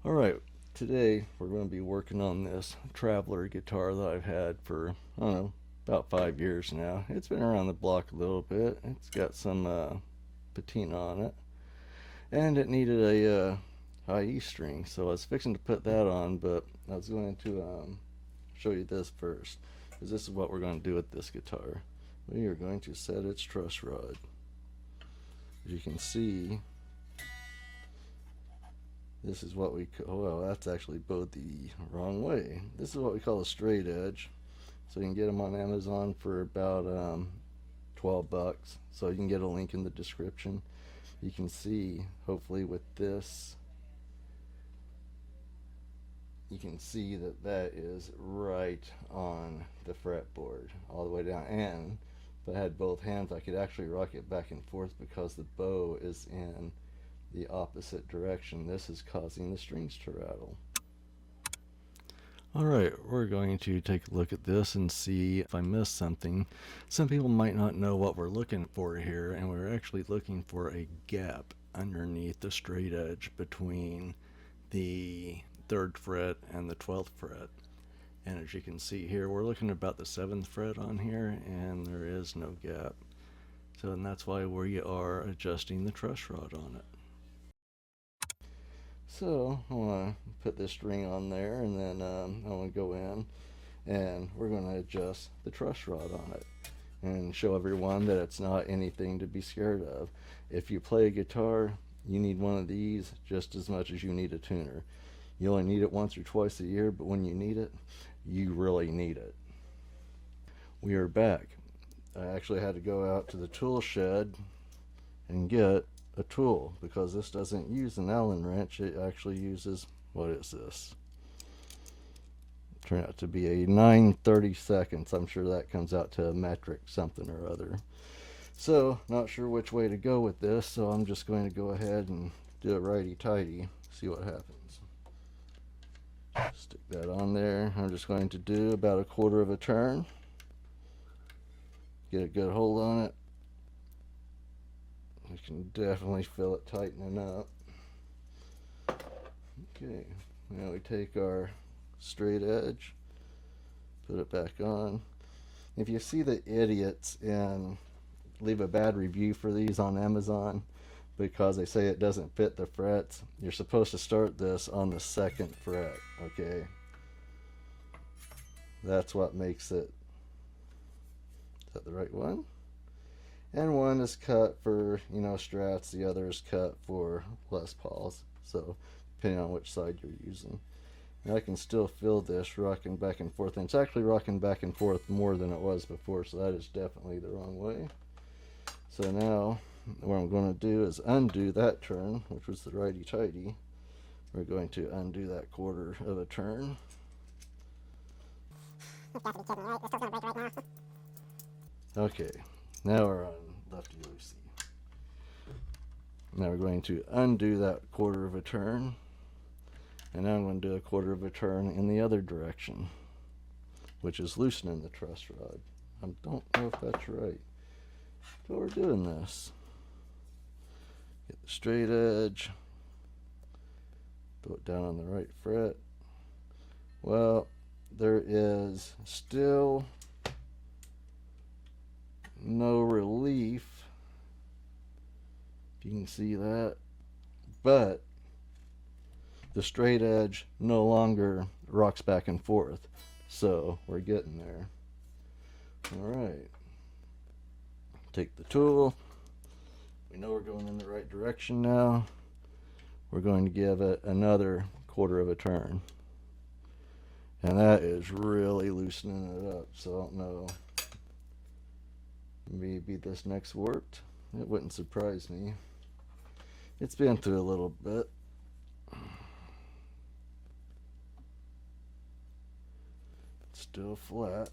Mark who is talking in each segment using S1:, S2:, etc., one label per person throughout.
S1: Alright, today we're going to be working on this Traveler guitar that I've had for, I don't know, about 5 years now. It's been around the block a little bit. It's got some patina on it. And it needed a high E string, so I was fixing to put that on, but I was going to show you this first, because this is what we're going to do with this guitar. We are going to set its truss rod. As you can see, this is what we call, well, that's actually bowed the wrong way. This is what we call a straight edge. So you can get them on Amazon for about $12. So you can get a link in the description. You can see, hopefully with this, you can see that that is right on the fretboard all the way down. And if I had both hands, I could actually rock it back and forth because the bow is in the opposite direction. This is causing the strings to rattle. Alright, we're going to take a look at this and see if I missed something. Some people might not know what we're looking for here, and we're actually looking for a gap underneath the straight edge between the 3rd fret and the 12th fret. And as you can see here, we're looking at about the 7th fret on here, and there is no gap. So and that's why we are adjusting the truss rod on it. So I want to put this string on there, and then I want to go in and we're going to adjust the truss rod on it and show everyone that it's not anything to be scared of. If you play a guitar, you need one of these just as much as you need a tuner. You only need it once or twice a year, but when you need it, you really need it. We are back. I actually had to go out to the tool shed and get a tool because this doesn't use an Allen wrench. It actually uses, what is this? Turned out to be a 9/32. I'm sure that comes out to a metric something or other. So not sure which way to go with this, so I'm just going to go ahead and do it righty-tighty, see what happens. Stick that on there. I'm just going to do about a quarter of a turn, get a good hold on it. You can definitely feel it tightening up. Okay, now we take our straight edge, put it back on. If you see the idiots and leave a bad review for these on Amazon because they say it doesn't fit the frets, you're supposed to start this on the 2nd fret, okay? That's what makes it. Is that the right one? And one is cut for, Strats, the other is cut for Les Pauls, so depending on which side you're using. And I can still feel this rocking back and forth, and it's actually rocking back and forth more than it was before, so that is definitely the wrong way. So now what I'm going to do is undo that turn, which was the righty-tighty. We're going to undo that quarter of a turn. Okay, now we're on lefty-loosey. Now we're going to undo that quarter of a turn, and now I'm going to do a quarter of a turn in the other direction, which is loosening the truss rod. I don't know if that's right. So we're doing this. Get the straight edge, put it down on the right fret. Well, there is still no relief, if you can see that, but the straight edge no longer rocks back and forth, so we're getting there. Alright, take the tool. We know we're going in the right direction now. We're going to give it another quarter of a turn, and that is really loosening it up, so I don't know, maybe this next worked. It wouldn't surprise me. It's been through a little bit. Still flat.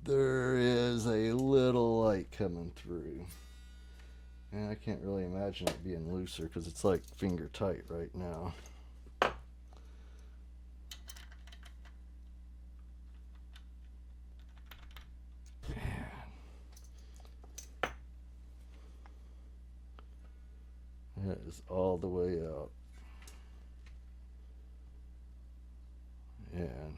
S1: There is a little light coming through. And I can't really imagine it being looser because it's like finger tight right now. That is all the way out. And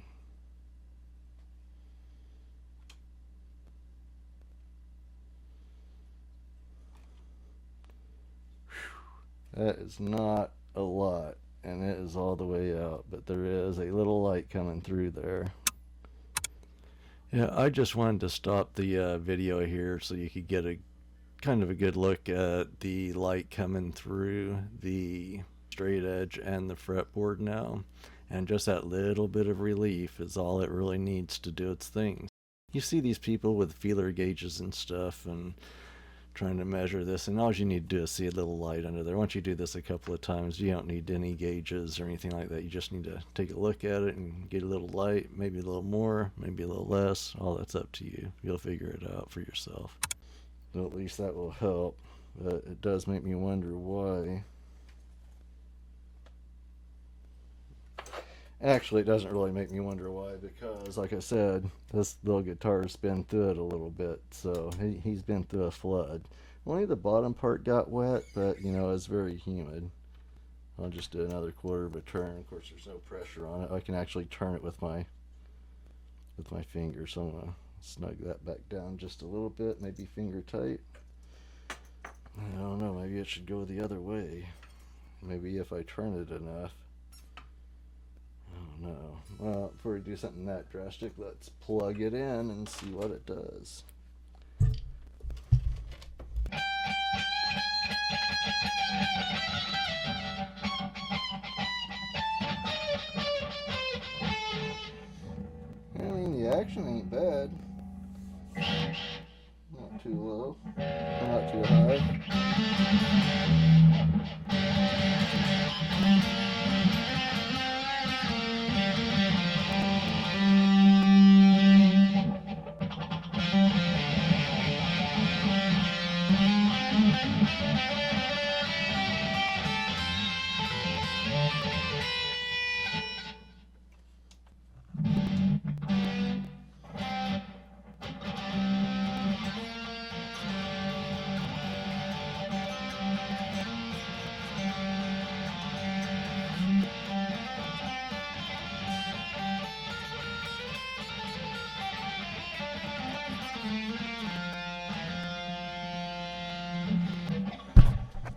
S1: that is not a lot, and it is all the way out, but there is a little light coming through there. Yeah, I just wanted to stop the video here so you could get a kind of a good look at the light coming through the straight edge and the fretboard now. And just that little bit of relief is all it really needs to do its thing. You see these people with feeler gauges and stuff and trying to measure this, and all you need to do is see a little light under there. Once you do this a couple of times, you don't need any gauges or anything like that. You just need to take a look at it and get a little light, maybe a little more, maybe a little less. All that's up to you. You'll figure it out for yourself. So at least that will help, but it does make me wonder why. Actually, it doesn't really make me wonder why, because like I said, this little guitar's been through it a little bit, so he's been through a flood. Only the bottom part got wet, but you know, it's very humid. I'll just do another quarter of a turn. Of course, there's no pressure on it. I can actually turn it with my finger, so I'm gonna snug that back down just a little bit, maybe finger tight. I don't know, maybe it should go the other way. Maybe if I turn it enough. Oh no. Well, before we do something that drastic, let's plug it in and see what it does. I mean, the action ain't bad. Not too low, not too high.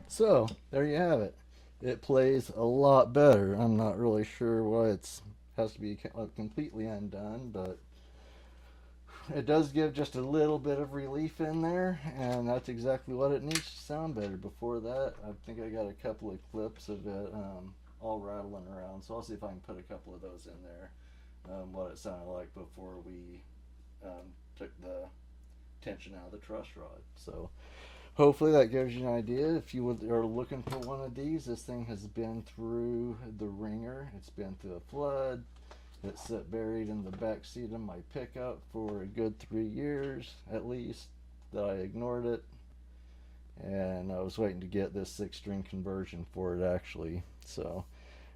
S1: So, there you have it. It plays a lot better. I'm not really sure why it has to be completely undone, but it does give just a little bit of relief in there, and that's exactly what it needs to sound better. Before that, I think I got a couple of clips of it all rattling around, so I'll see if I can put a couple of those in there, what it sounded like before we took the tension out of the truss rod. So hopefully that gives you an idea. If you are looking for one of these, this thing has been through the ringer. It's been through a flood. It's sit buried in the back seat of my pickup for a good 3 years at least that I ignored it. And I was waiting to get this 6-string conversion for it actually. So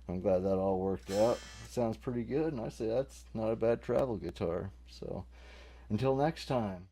S1: I'm glad that all worked out. It sounds pretty good, and I say that's not a bad travel guitar. So until next time.